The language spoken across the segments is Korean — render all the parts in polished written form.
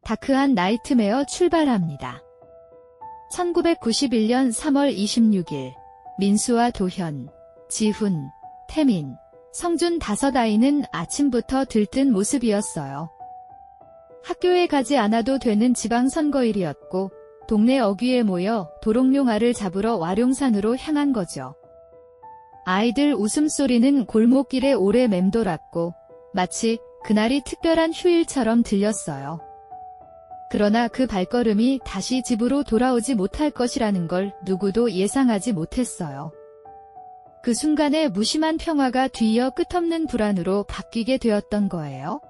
다크한 나이트메어 출발합니다. 1991년 3월 26일 민수와 도현, 지훈, 태민, 성준 5아이는 아침부터 들뜬 모습이었어요. 학교에 가지 않아도 되는 지방선거일이었고 동네 어귀에 모여 도롱뇽알을 잡으러 와룡산으로 향한 거죠. 아이들 웃음소리는 골목길에 오래 맴돌았고 마치 그날이 특별한 휴일처럼 들렸어요. 그러나 그 발걸음이 다시 집으로 돌아오지 못할 것이라는 걸 누구도 예상하지 못했어요. 그 순간에 무심한 평화가 뒤이어 끝없는 불안으로 바뀌게 되었던 거예요.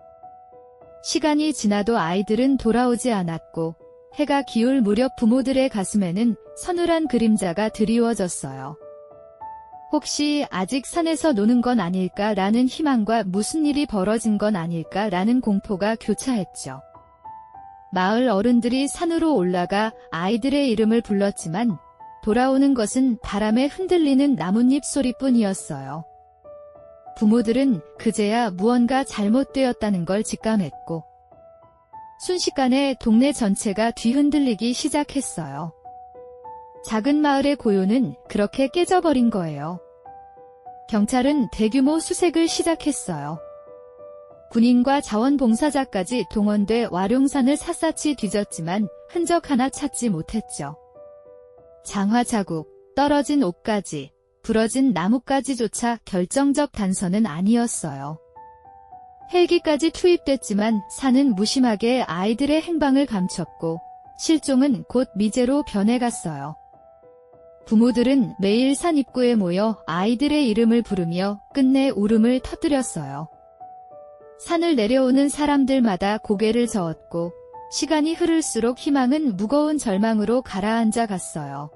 시간이 지나도 아이들은 돌아오지 않았고 해가 기울 무렵 부모들의 가슴에는 서늘한 그림자가 드리워졌어요. 혹시 아직 산에서 노는 건 아닐까라는 희망과 무슨 일이 벌어진 건 아닐까라는 공포가 교차했죠. 마을 어른들이 산으로 올라가 아이들의 이름을 불렀지만 돌아오는 것은 바람에 흔들리는 나뭇잎 소리뿐이었어요. 부모들은 그제야 무언가 잘못되었다는 걸 직감했고 순식간에 동네 전체가 뒤흔들리기 시작했어요. 작은 마을의 고요는 그렇게 깨져버린 거예요. 경찰은 대규모 수색을 시작했어요. 군인과 자원봉사자까지 동원돼 와룡산을 샅샅이 뒤졌지만 흔적 하나 찾지 못했죠. 장화 자국, 떨어진 옷가지, 부러진 나뭇가지조차 결정적 단서는 아니었어요. 헬기까지 투입됐지만 산은 무심하게 아이들의 행방을 감췄고 실종은 곧 미제로 변해갔어요. 부모들은 매일 산 입구에 모여 아이들의 이름을 부르며 끝내 울음을 터뜨렸어요. 산을 내려오는 사람들마다 고개를 저었고 시간이 흐를수록 희망은 무거운 절망으로 가라앉아 갔어요.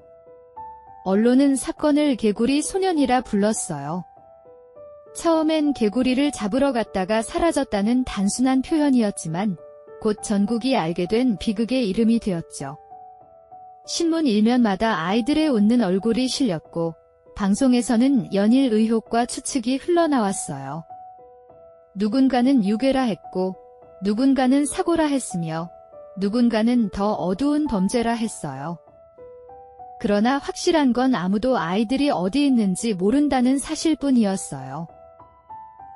언론은 사건을 개구리 소년이라 불렀어요. 처음엔 개구리를 잡으러 갔다가 사라졌다는 단순한 표현이었지만 곧 전국이 알게 된 비극의 이름이 되었죠. 신문 일면마다 아이들의 웃는 얼굴이 실렸고 방송에서는 연일 의혹과 추측이 흘러나왔어요. 누군가는 유괴라 했고 누군가는 사고라 했으며 누군가는 더 어두운 범죄라 했어요. 그러나 확실한 건 아무도 아이들이 어디 있는지 모른다는 사실뿐이었어요.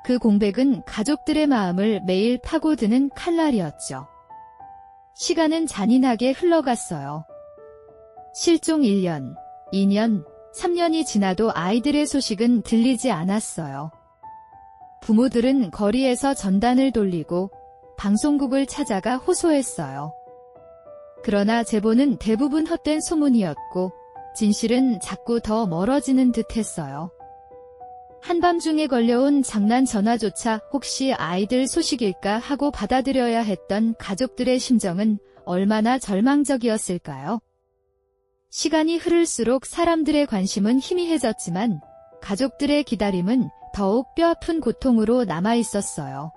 그 공백은 가족들의 마음을 매일 파고드는 칼날이었죠. 시간은 잔인하게 흘러갔어요. 실종 1년, 2년, 3년이 지나도 아이들의 소식은 들리지 않았어요. 부모들은 거리에서 전단을 돌리고 방송국을 찾아가 호소했어요. 그러나 제보는 대부분 헛된 소문이었고 진실은 자꾸 더 멀어지는 듯했어요. 한밤중에 걸려온 장난 전화조차 혹시 아이들 소식일까 하고 받아들여야 했던 가족들의 심정은 얼마나 절망적이었을까요? 시간이 흐를수록 사람들의 관심은 희미해졌지만 가족들의 기다림은 더욱 뼈아픈 고통으로 남아있었어요.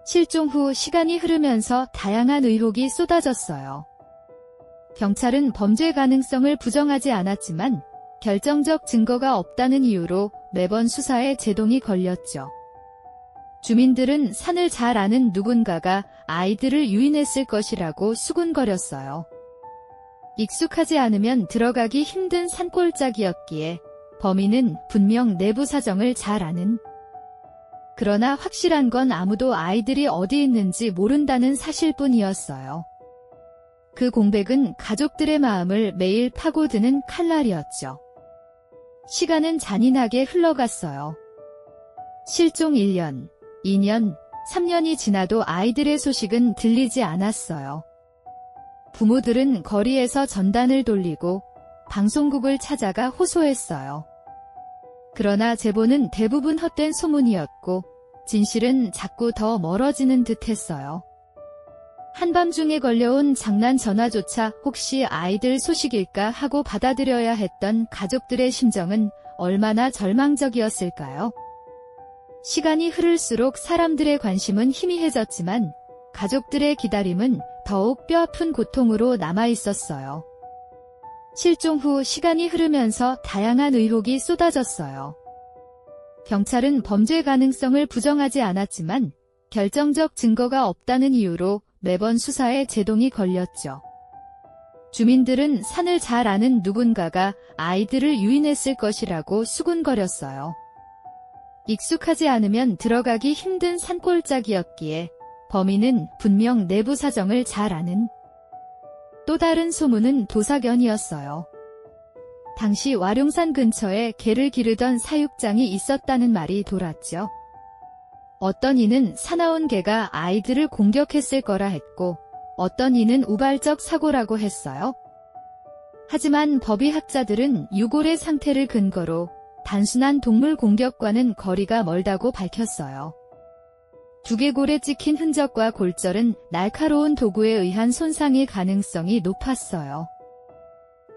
실종 후 시간이 흐르면서 다양한 의혹이 쏟아졌어요. 경찰은 범죄 가능성을 부정하지 않았지만 결정적 증거가 없다는 이유로 매번 수사에 제동이 걸렸죠. 주민들은 산을 잘 아는 누군가가 아이들을 유인했을 것이라고 수군거렸어요. 익숙하지 않으면 들어가기 힘든 산골짜기였기에 범인은 분명 내부 사정을 잘 아는, 그러나 확실한 건 아무도 아이들이 어디 있는지 모른다는 사실뿐이었어요. 그 공백은 가족들의 마음을 매일 파고드는 칼날이었죠. 시간은 잔인하게 흘러갔어요. 실종 1년, 2년, 3년이 지나도 아이들의 소식은 들리지 않았어요. 부모들은 거리에서 전단을 돌리고 방송국을 찾아가 호소했어요. 그러나 제보는 대부분 헛된 소문이었고 진실은 자꾸 더 멀어지는 듯했어요. 한밤중에 걸려온 장난 전화조차 혹시 아이들 소식일까 하고 받아들여야 했던 가족들의 심정은 얼마나 절망적이었을까요? 시간이 흐를수록 사람들의 관심은 희미해졌지만 가족들의 기다림은 더욱 뼈아픈 고통으로 남아있었어요. 실종 후 시간이 흐르면서 다양한 의혹이 쏟아졌어요. 경찰은 범죄 가능성을 부정하지 않았지만 결정적 증거가 없다는 이유로 매번 수사에 제동이 걸렸죠. 주민들은 산을 잘 아는 누군가가 아이들을 유인했을 것이라고 수군거렸어요. 익숙하지 않으면 들어가기 힘든 산골짜기였기에 범인은 분명 내부 사정을 잘 아는. 또 다른 소문은 도사견이었어요. 당시 와룡산 근처에 개를 기르던 사육장이 있었다는 말이 돌았죠. 어떤 이는 사나운 개가 아이들을 공격했을 거라 했고 어떤 이는 우발적 사고라고 했어요. 하지만 법의학자들은 유골의 상태를 근거로 단순한 동물 공격과는 거리가 멀다고 밝혔어요. 두개골에 찍힌 흔적과 골절은 날카로운 도구에 의한 손상일 가능성이 높았어요.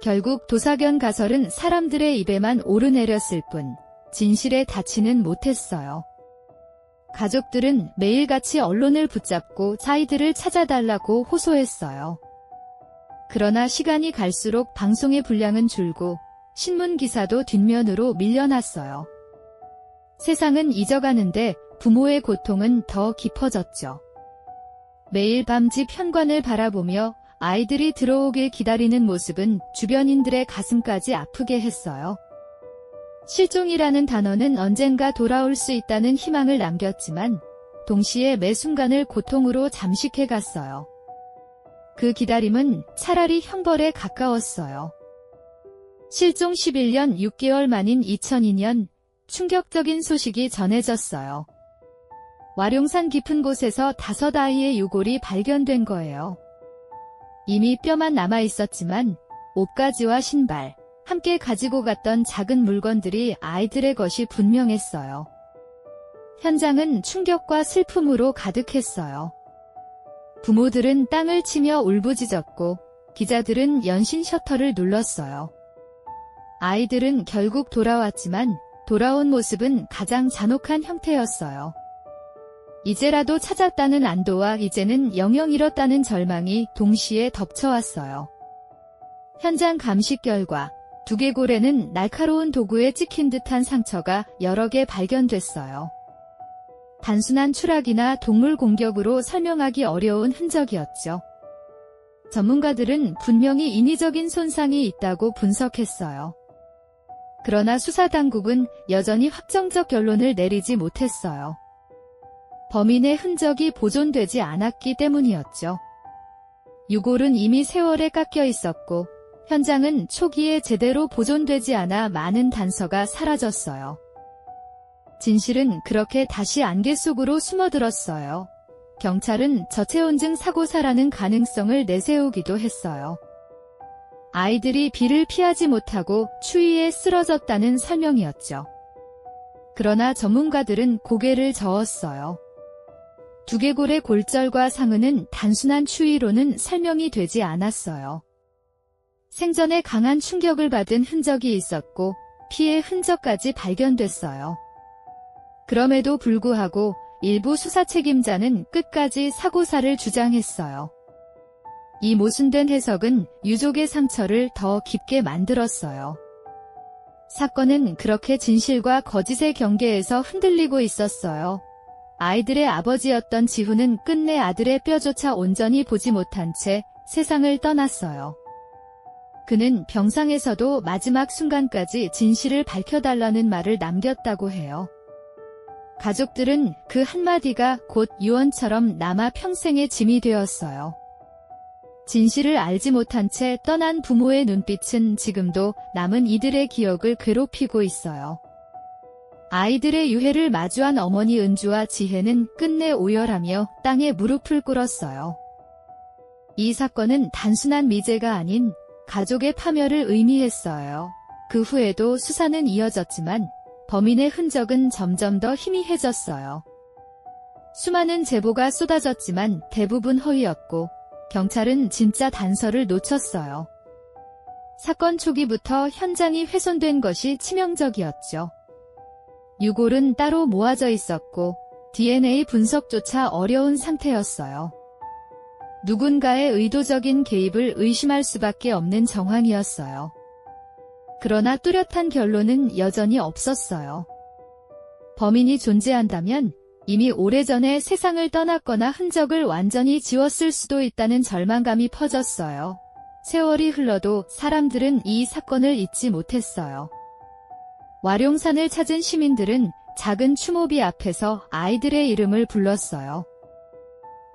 결국 도사견 가설은 사람들의 입에만 오르내렸을 뿐 진실에 닿지는 못했어요. 가족들은 매일같이 언론을 붙잡고 아이들을 찾아달라고 호소했어요. 그러나 시간이 갈수록 방송의 분량은 줄고 신문 기사도 뒷면으로 밀려났어요. 세상은 잊어가는데 부모의 고통은 더 깊어졌죠. 매일 밤 집 현관을 바라보며 아이들이 들어오길 기다리는 모습은 주변인들의 가슴까지 아프게 했어요. 실종이라는 단어는 언젠가 돌아올 수 있다는 희망을 남겼지만 동시에 매 순간을 고통으로 잠식해갔어요. 그 기다림은 차라리 형벌에 가까웠어요. 실종 11년 6개월 만인 2002년 충격적인 소식이 전해졌어요. 와룡산 깊은 곳에서 5아이의 유골이 발견된 거예요. 이미 뼈만 남아있었지만 옷가지와 신발, 함께 가지고 갔던 작은 물건들이 아이들의 것이 분명했어요. 현장은 충격과 슬픔으로 가득했어요. 부모들은 땅을 치며 울부짖었고 기자들은 연신 셔터를 눌렀어요. 아이들은 결국 돌아왔지만 돌아온 모습은 가장 잔혹한 형태였어요. 이제라도 찾았다는 안도와 이제는 영영 잃었다는 절망이 동시에 덮쳐왔어요. 현장 감식 결과 두개골에는 날카로운 도구에 찍힌 듯한 상처가 여러 개 발견됐어요. 단순한 추락이나 동물 공격으로 설명하기 어려운 흔적이었죠. 전문가들은 분명히 인위적인 손상이 있다고 분석했어요. 그러나 수사당국은 여전히 확정적 결론을 내리지 못했어요. 범인의 흔적이 보존되지 않았기 때문이었죠. 유골은 이미 세월에 깎여 있었고 현장은 초기에 제대로 보존되지 않아 많은 단서가 사라졌어요. 진실은 그렇게 다시 안개 속으로 숨어들었어요. 경찰은 저체온증 사고사라는 가능성을 내세우기도 했어요. 아이들이 비를 피하지 못하고 추위에 쓰러졌다는 설명이었죠. 그러나 전문가들은 고개를 저었어요. 두개골의 골절과 상흔은 단순한 추위로는 설명이 되지 않았어요. 생전에 강한 충격을 받은 흔적이 있었고 피의 흔적까지 발견됐어요. 그럼에도 불구하고 일부 수사 책임자는 끝까지 사고사를 주장했어요. 이 모순된 해석은 유족의 상처를 더 깊게 만들었어요. 사건은 그렇게 진실과 거짓의 경계에서 흔들리고 있었어요. 아이들의 아버지였던 지훈은 끝내 아들의 뼈조차 온전히 보지 못한 채 세상을 떠났어요. 그는 병상에서도 마지막 순간까지 진실을 밝혀달라는 말을 남겼다고 해요. 가족들은 그 한마디가 곧 유언처럼 남아 평생의 짐이 되었어요. 진실을 알지 못한 채 떠난 부모의 눈빛은 지금도 남은 이들의 기억을 괴롭히고 있어요. 아이들의 유해를 마주한 어머니 은주와 지혜는 끝내 오열하며 땅에 무릎을 꿇었어요. 이 사건은 단순한 미제가 아닌 가족의 파멸을 의미했어요. 그 후에도 수사는 이어졌지만 범인의 흔적은 점점 더 희미해졌어요. 수많은 제보가 쏟아졌지만 대부분 허위였고 경찰은 진짜 단서를 놓쳤어요. 사건 초기부터 현장이 훼손된 것이 치명적이었죠. 유골은 따로 모아져 있었고 DNA 분석조차 어려운 상태였어요. 누군가의 의도적인 개입을 의심할 수밖에 없는 정황이었어요. 그러나 뚜렷한 결론은 여전히 없었어요. 범인이 존재한다면 이미 오래전에 세상을 떠났거나 흔적을 완전히 지웠을 수도 있다는 절망감이 퍼졌어요. 세월이 흘러도 사람들은 이 사건을 잊지 못했어요. 와룡산을 찾은 시민들은 작은 추모비 앞에서 아이들의 이름을 불렀어요.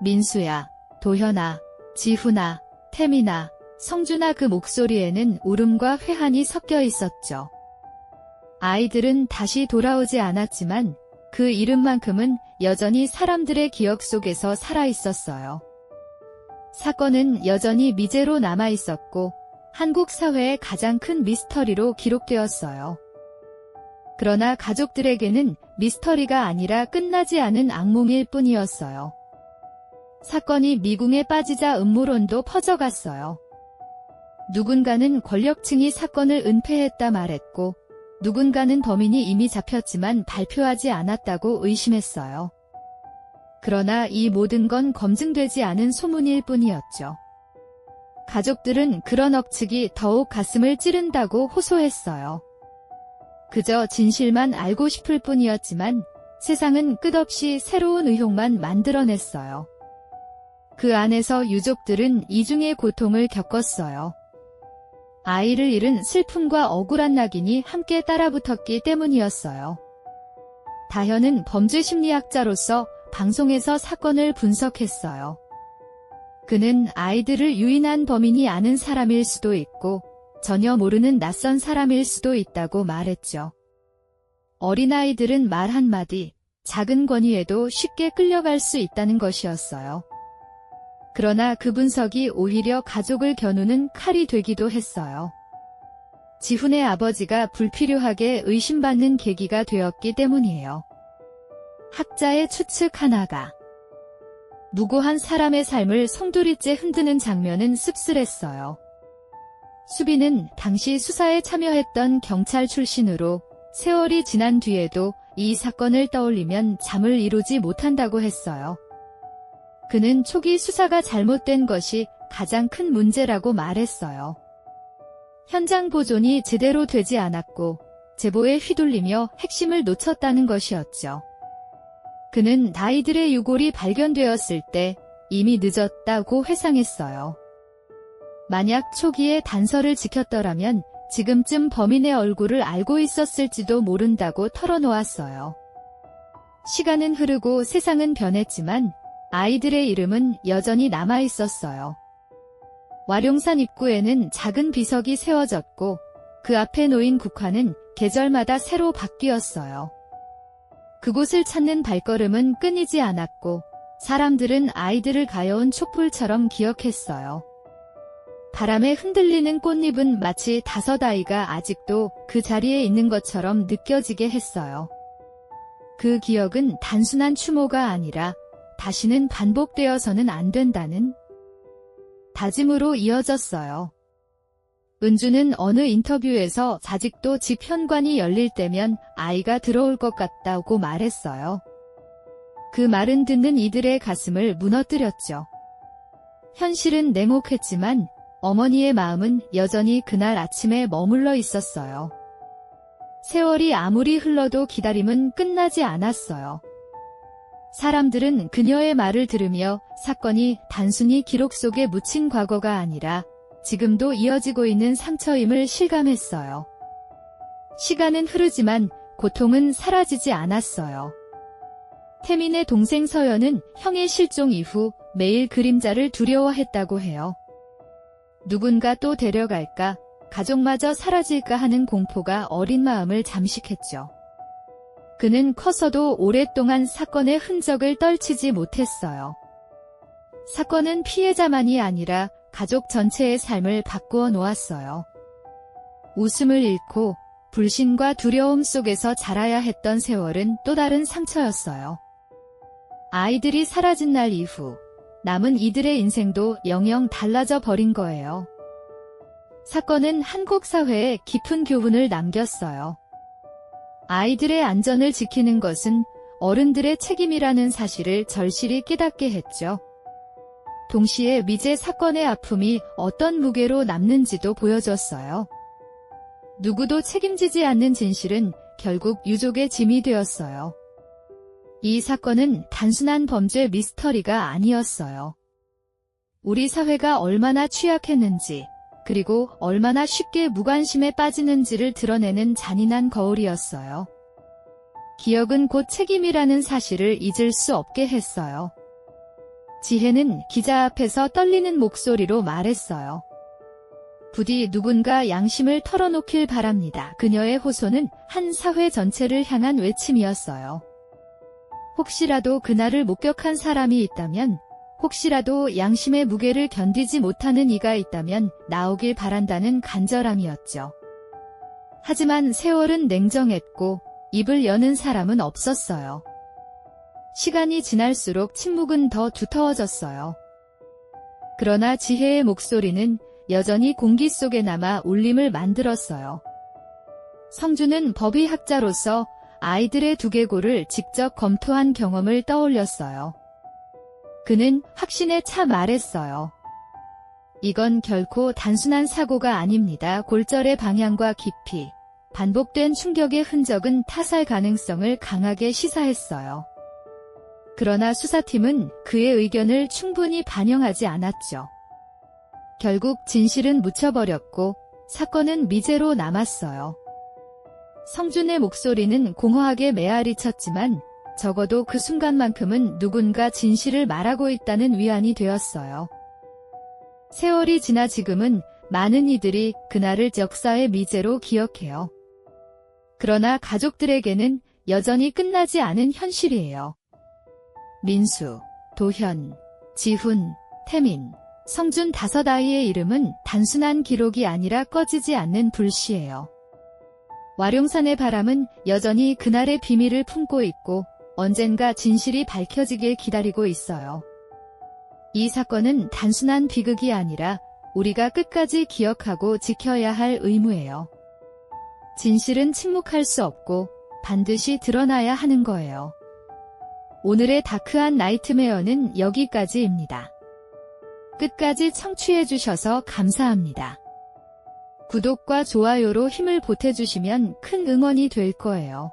민수야, 도현아, 지훈아, 태민아, 성준아. 그 목소리에는 울음과 회한이 섞여 있었죠. 아이들은 다시 돌아오지 않았지만 그 이름만큼은 여전히 사람들의 기억 속에서 살아있었어요. 사건은 여전히 미제로 남아있었고 한국 사회의 가장 큰 미스터리로 기록되었어요. 그러나 가족들에게는 미스터리가 아니라 끝나지 않은 악몽일 뿐이었어요. 사건이 미궁에 빠지자 음모론도 퍼져갔어요. 누군가는 권력층이 사건을 은폐했다 말했고 누군가는 범인이 이미 잡혔지만 발표하지 않았다고 의심했어요. 그러나 이 모든 건 검증되지 않은 소문일 뿐이었죠. 가족들은 그런 억측이 더욱 가슴을 찌른다고 호소했어요. 그저 진실만 알고 싶을 뿐이었지만 세상은 끝없이 새로운 의혹만 만들어냈어요. 그 안에서 유족들은 이중의 고통을 겪었어요. 아이를 잃은 슬픔과 억울한 낙인이 함께 따라붙었기 때문이었어요. 다현은 범죄심리학자로서 방송에서 사건을 분석했어요. 그는 아이들을 유인한 범인이 아는 사람일 수도 있고 전혀 모르는 낯선 사람일 수도 있다고 말했죠. 어린아이들은 말 한마디, 작은 권위에도 쉽게 끌려갈 수 있다는 것이었어요. 그러나 그 분석이 오히려 가족을 겨누는 칼이 되기도 했어요. 지훈의 아버지가 불필요하게 의심받는 계기가 되었기 때문이에요. 학자의 추측 하나가 무고한 사람의 삶을 송두리째 흔드는 장면은 씁쓸했어요. 수빈은 당시 수사에 참여했던 경찰 출신으로 세월이 지난 뒤에도 이 사건을 떠올리면 잠을 이루지 못한다고 했어요. 그는 초기 수사가 잘못된 것이 가장 큰 문제라고 말했어요. 현장 보존이 제대로 되지 않았고 제보에 휘둘리며 핵심을 놓쳤다는 것이었죠. 그는 아이들의 유골이 발견되었을 때 이미 늦었다고 회상했어요. 만약 초기에 단서를 지켰더라면 지금쯤 범인의 얼굴을 알고 있었을지도 모른다고 털어놓았어요. 시간은 흐르고 세상은 변했지만 아이들의 이름은 여전히 남아있었어요. 와룡산 입구에는 작은 비석이 세워졌고 그 앞에 놓인 국화는 계절마다 새로 바뀌었어요. 그곳을 찾는 발걸음은 끊이지 않았고 사람들은 아이들을 가여운 촛불처럼 기억했어요. 바람에 흔들리는 꽃잎은 마치 5아이가 아직도 그 자리에 있는 것처럼 느껴지게 했어요. 그 기억은 단순한 추모가 아니라 다시는 반복되어서는 안 된다는 다짐으로 이어졌어요. 은주는 어느 인터뷰에서 아직도 집 현관이 열릴 때면 아이가 들어올 것 같다고 말했어요. 그 말은 듣는 이들의 가슴을 무너뜨렸죠. 현실은 냉혹했지만 어머니의 마음은 여전히 그날 아침에 머물러 있었어요. 세월이 아무리 흘러도 기다림은 끝나지 않았어요. 사람들은 그녀의 말을 들으며 사건이 단순히 기록 속에 묻힌 과거가 아니라 지금도 이어지고 있는 상처임을 실감했어요. 시간은 흐르지만 고통은 사라지지 않았어요. 태민의 동생 서연은 형의 실종 이후 매일 그림자를 두려워했다고 해요. 누군가 또 데려갈까, 가족마저 사라질까 하는 공포가 어린 마음을 잠식했죠. 그는 커서도 오랫동안 사건의 흔적을 떨치지 못했어요. 사건은 피해자만이 아니라 가족 전체의 삶을 바꾸어 놓았어요. 웃음을 잃고 불신과 두려움 속에서 자라야 했던 세월은 또 다른 상처였어요. 아이들이 사라진 날 이후 남은 이들의 인생도 영영 달라져 버린 거예요. 사건은 한국 사회에 깊은 교훈을 남겼어요. 아이들의 안전을 지키는 것은 어른들의 책임이라는 사실을 절실히 깨닫게 했죠. 동시에 미제 사건의 아픔이 어떤 무게로 남는지도 보여줬어요. 누구도 책임지지 않는 진실은 결국 유족의 짐이 되었어요. 이 사건은 단순한 범죄 미스터리가 아니었어요. 우리 사회가 얼마나 취약했는지, 그리고 얼마나 쉽게 무관심에 빠지는지를 드러내는 잔인한 거울이었어요. 기억은 곧 책임이라는 사실을 잊을 수 없게 했어요. 지혜는 기자 앞에서 떨리는 목소리로 말했어요. 부디 누군가 양심을 털어놓길 바랍니다. 그녀의 호소는 한 사회 전체를 향한 외침이었어요. 혹시라도 그날을 목격한 사람이 있다면, 혹시라도 양심의 무게를 견디지 못하는 이가 있다면 나오길 바란다는 간절함이었죠. 하지만 세월은 냉정했고 입을 여는 사람은 없었어요. 시간이 지날수록 침묵은 더 두터워졌어요. 그러나 지혜의 목소리는 여전히 공기 속에 남아 울림을 만들었어요. 성주는 법의학자로서 아이들의 두개골을 직접 검토한 경험을 떠올렸어요. 그는 확신에 차 말했어요. 이건 결코 단순한 사고가 아닙니다. 골절의 방향과 깊이, 반복된 충격의 흔적은 타살 가능성을 강하게 시사했어요. 그러나 수사팀은 그의 의견을 충분히 반영하지 않았죠. 결국 진실은 묻혀버렸고 사건은 미제로 남았어요. 성준의 목소리는 공허하게 메아리 쳤지만 적어도 그 순간만큼은 누군가 진실을 말하고 있다는 위안이 되었어요. 세월이 지나 지금은 많은 이들이 그날을 역사의 미제로 기억해요. 그러나 가족들에게는 여전히 끝나지 않은 현실이에요. 민수, 도현, 지훈, 태민, 성준 5아이의 이름은 단순한 기록이 아니라 꺼지지 않는 불씨예요. 와룡산의 바람은 여전히 그날의 비밀을 품고 있고 언젠가 진실이 밝혀지길 기다리고 있어요. 이 사건은 단순한 비극이 아니라 우리가 끝까지 기억하고 지켜야 할 의무예요. 진실은 침묵할 수 없고 반드시 드러나야 하는 거예요. 오늘의 다크한 나이트메어는 여기까지입니다. 끝까지 청취해주셔서 감사합니다. 구독과 좋아요로 힘을 보태주시면 큰 응원이 될 거예요.